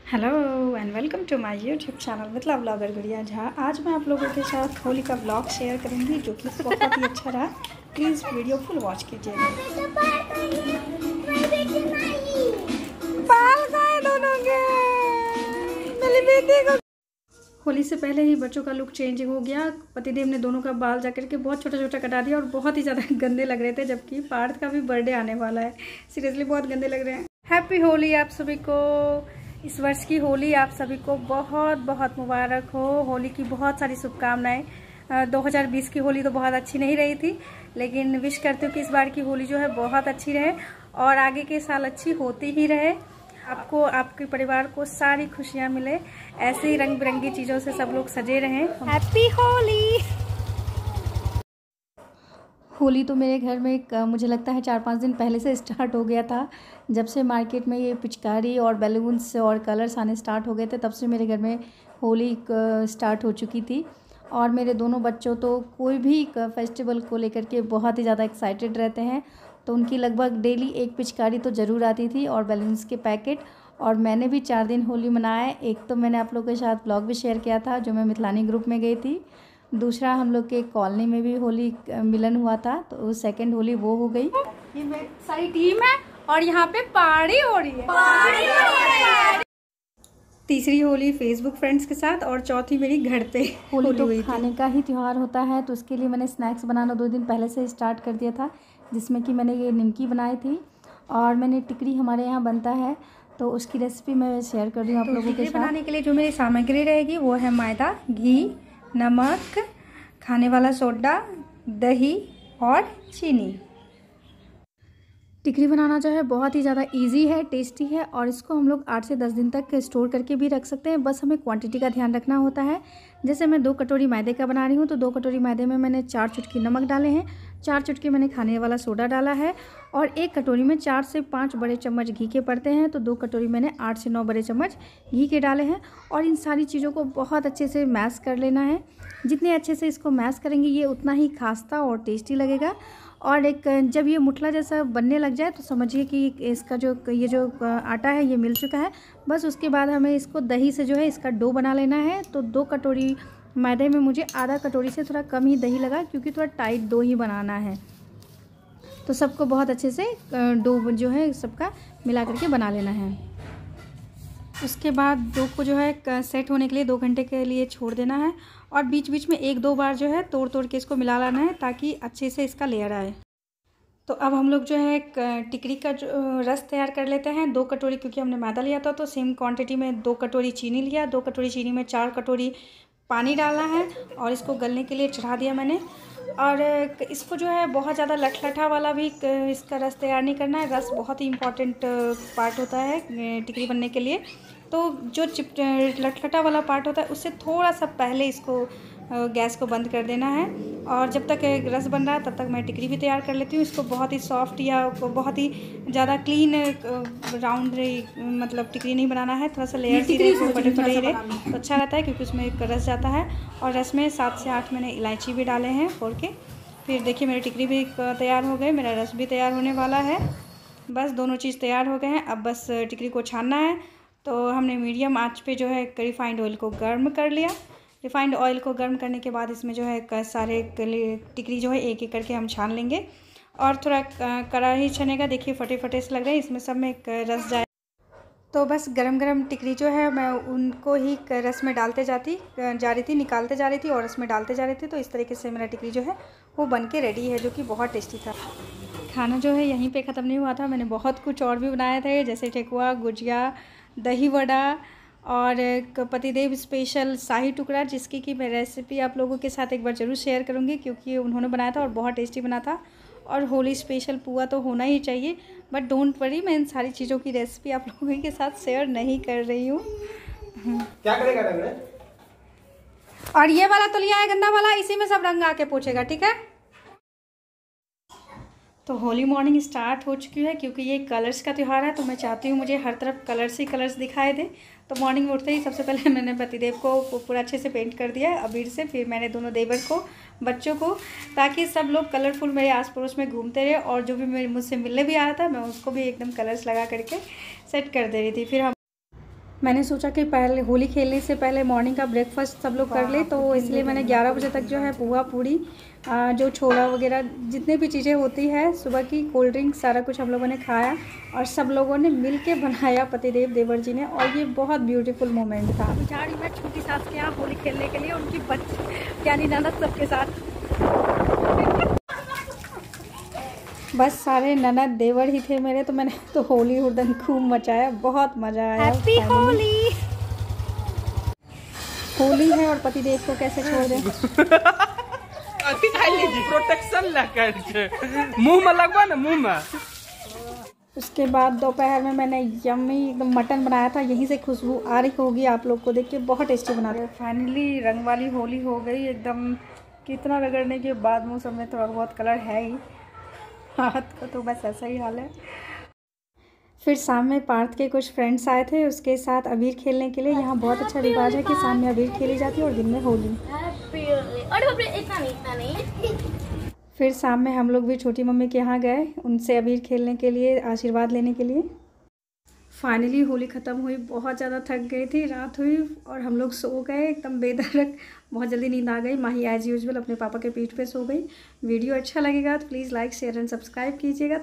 Hello and welcome to my YouTube channel मतलब blogger Gudiya Jha. आज मैं आप लोगों के साथ होली का ब्लॉग शेयर करूंगी जो कि बहुत ही अच्छा रहा। प्लीज़ वीडियो फुल वॉच कीजिएगा। बाल गए दोनों के, मेरी बेटी को होली से पहले ही बच्चों का लुक चेंज हो गया। पतिदेव ने दोनों का बाल जाकर के बहुत छोटा छोटा कटा दिया और बहुत ही ज़्यादा गंदे लग रहे थे, जबकि पार्थ का भी बर्थडे आने वाला है। सीरियसली बहुत गंदे लग रहे हैं। हैप्पी होली आप सभी को। इस वर्ष की होली आप सभी को बहुत बहुत मुबारक हो। होली की बहुत सारी शुभकामनाएं। 2020 की होली तो बहुत अच्छी नहीं रही थी, लेकिन विश करती हूँ कि इस बार की होली जो है बहुत अच्छी रहे और आगे के साल अच्छी होती ही रहे। आपको, आपके परिवार को सारी खुशियाँ मिले, ऐसे ही रंग बिरंगी चीज़ों से सब लोग सजे रहें। हैप्पी होली। होली तो मेरे घर में मुझे लगता है 4-5 दिन पहले से स्टार्ट हो गया था। जब से मार्केट में ये पिचकारी और बैलून्स और कलर्स आने स्टार्ट हो गए थे, तब से मेरे घर में होली स्टार्ट हो चुकी थी। और मेरे दोनों बच्चों तो कोई भी फेस्टिवल को लेकर के बहुत ही ज़्यादा एक्साइटेड रहते हैं, तो उनकी लगभग डेली एक पिचकारी तो ज़रूर आती थी और बैलून्स के पैकेट। और मैंने भी 4 दिन होली मनाए। एक तो मैंने आप लोगों के साथ ब्लॉग भी शेयर किया था जो मैं मिथिलानी ग्रुप में गई थी। दूसरा हम लोग के कॉलोनी में भी होली मिलन हुआ था, तो सेकंड होली वो हो गई। ये सारी टीम है और यहाँ पे पार्टी हो रही है। तीसरी होली फेसबुक फ्रेंड्स के साथ और चौथी मेरी घर पे होली तो खाने का ही त्यौहार होता है, तो उसके लिए मैंने स्नैक्स बनाना 2 दिन पहले से स्टार्ट कर दिया था, जिसमें कि मैंने ये निमकी बनाई थी और मैंने टिकरी हमारे यहाँ बनता है, तो उसकी रेसिपी मैं शेयर कर रही हूँ आप लोगों के साथ। बनाने के लिए जो मेरी सामग्री रहेगी वो है मैदा, घी, नमक, खाने वाला सोडा, दही और चीनी। टिकरी बनाना जो है बहुत ही ज़्यादा इजी है, टेस्टी है और इसको हम लोग 8 से 10 दिन तक स्टोर करके भी रख सकते हैं। बस हमें क्वांटिटी का ध्यान रखना होता है। जैसे मैं 2 कटोरी मैदे का बना रही हूँ, तो 2 कटोरी मैदे में मैंने 4 चुटकी नमक डाले हैं, 4 चुटकी मैंने खाने वाला सोडा डाला है और 1 कटोरी में 4 से 5 बड़े चम्मच घी के पड़ते हैं, तो 2 कटोरी मैंने 8 से 9 बड़े चम्मच घी के डाले हैं। और इन सारी चीज़ों को बहुत अच्छे से मैश कर लेना है। जितने अच्छे से इसको मैश करेंगे ये उतना ही खास्ता और टेस्टी लगेगा। और एक जब ये मुठला जैसा बनने लग जाए तो समझिए कि इसका ये जो आटा है ये मिल चुका है। बस उसके बाद हमें इसको दही से जो है इसका डो बना लेना है। तो 2 कटोरी मैदे में मुझे आधा कटोरी से थोड़ा कम ही दही लगा, क्योंकि थोड़ा टाइट डो ही बनाना है। तो सबको बहुत अच्छे से डो जो है सबका मिला करके बना लेना है। उसके बाद डो को जो है सेट होने के लिए 2 घंटे के लिए छोड़ देना है और बीच बीच में 1-2 बार जो है तोड़ तोड़ के इसको मिला लेना है, ताकि अच्छे से इसका लेयर आए। तो अब हम लोग जो है टिकरी का जो रस तैयार कर लेते हैं। 2 कटोरी, क्योंकि हमने मैदा लिया था तो सेम क्वांटिटी में 2 कटोरी चीनी लिया। 2 कटोरी चीनी में 4 कटोरी पानी डालना है और इसको गलने के लिए चढ़ा दिया मैंने। और इसको जो है बहुत ज़्यादा लठलठा वाला भी इसका रस तैयार नहीं करना है। रस बहुत ही इम्पॉर्टेंट पार्ट होता है टिकरी बनने के लिए। तो जो लठलठा वाला पार्ट होता है उससे थोड़ा सा पहले इसको गैस को बंद कर देना है। और जब तक रस बन रहा है तब तक मैं टिकरी भी तैयार कर लेती हूँ। इसको बहुत ही सॉफ्ट या बहुत ही ज़्यादा क्लीन राउंड मतलब टिकरी नहीं बनाना है। थोड़ा सा लेयर सी रहे, फटे फटे ही रहे तो अच्छा रहता है, क्योंकि उसमें एक रस जाता है। और रस में 7 से 8 मैंने इलायची भी डाले हैं फोड़ के। फिर देखिए मेरी टिकरी भी तैयार हो गई, मेरा रस भी तैयार होने वाला है। बस दोनों चीज़ तैयार हो गए हैं। अब बस टिकरी को छानना है। तो हमने मीडियम आंच पे जो है रिफाइंड ऑयल को गर्म कर लिया। रिफाइंड ऑयल को गर्म करने के बाद इसमें जो है सारे टिकरी जो है एक एक करके हम छान लेंगे। और थोड़ा कड़ा ही छनेगा, देखिए फटे फटे से लग रहे हैं, इसमें सब में रस जाए। तो बस गरम गरम टिकरी जो है मैं उनको ही रस में डालते जा रही थी, निकालते जा रही थी और रस में डालते जा रही थी। तो इस तरीके से मेरा टिकरी जो है वो बन के रेडी है, जो कि बहुत टेस्टी था। खाना जो है यहीं पे ख़त्म नहीं हुआ था, मैंने बहुत कुछ और भी बनाए थे, जैसे ठेकुआ, गुजिया, दही वड़ा और पतिदेव स्पेशल शाही टुकड़ा, जिसकी कि मैं रेसिपी आप लोगों के साथ एक बार ज़रूर शेयर करूँगी, क्योंकि उन्होंने बनाया था और बहुत टेस्टी बना था। और होली स्पेशल पुआ तो होना ही चाहिए, बट डोंट वरी, मैं इन सारी चीज़ों की रेसिपी आप लोगों के साथ शेयर नहीं कर रही हूँ। क्या करेगा और ये वाला तो लिया है गंदा वाला, इसी में सब रंग आके पूछेगा, ठीक है। तो होली मॉर्निंग स्टार्ट हो चुकी है, क्योंकि ये कलर्स का त्यौहार है, तो मैं चाहती हूँ मुझे हर तरफ कलर्स ही कलर्स दिखाई दे। तो मॉर्निंग में उठते ही सबसे पहले मैंने पतिदेव को पूरा अच्छे से पेंट कर दिया अबीर से। फिर मैंने दोनों देवर को, बच्चों को, ताकि सब लोग कलरफुल मेरे आस पड़ोस में घूमते रहे। और जो भी मुझसे मिलने भी आ रहा था मैं उसको भी एकदम कलर्स लगा करके सेट कर दे रही थी। फिर हम मैंने सोचा कि पहले होली खेलने से पहले मॉर्निंग का ब्रेकफास्ट सब लोग कर ले, तो इसलिए मैंने 11 बजे तक जो है पुआ पूड़ी जो छोला वगैरह जितने भी चीज़ें होती है सुबह की, कोल्ड ड्रिंक, सारा कुछ हम लोगों ने खाया और सब लोगों ने मिल के बनाया, पतिदेव देवर जी ने, और ये बहुत ब्यूटीफुल मोमेंट था। अभी जा रही मैं छोटी सास के यहाँ होली खेलने के लिए, उनकी बच्ची यानी ननद सबके साथ। बस सारे ननद देवर ही थे मेरे, तो मैंने तो होली हुड़दंग खूब मचाया, बहुत मज़ा आया। हैप्पी होली। होली है और पतिदेव को कैसे छोड़ दें। प्रोटेक्शन लेकर मुंह में लगवा ना, मुंह में। उसके बाद दोपहर में मैंने यम्मी एकदम मटन बनाया था, यहीं से खुशबू आ रही होगी आप लोग को देख के, बहुत टेस्टी बना रहे। फाइनली रंग वाली होली हो गई एकदम, कितना रगड़ने के बाद मुँह सब में थोड़ा बहुत कलर है ही, हाथ का तो बस ऐसा ही हाल है। फिर शाम में पार्थ के कुछ फ्रेंड्स आए थे, उसके साथ अबीर खेलने के लिए। यहाँ बहुत अच्छा रिवाज है कि शाम में अबीर खेली जाती है और दिन में होली। फिर शाम में हम लोग भी छोटी मम्मी के यहाँ गए, उनसे अबीर खेलने के लिए, आशीर्वाद लेने के लिए। फाइनली होली ख़त्म हुई, बहुत ज़्यादा थक गई थी, रात हुई और हम लोग सो गए एकदम बेधड़क, बहुत जल्दी नींद आ गई। माही एज़ यूजुअल अपने पापा के पीठ पे सो गई। वीडियो अच्छा लगेगा तो please like share and subscribe कीजिएगा।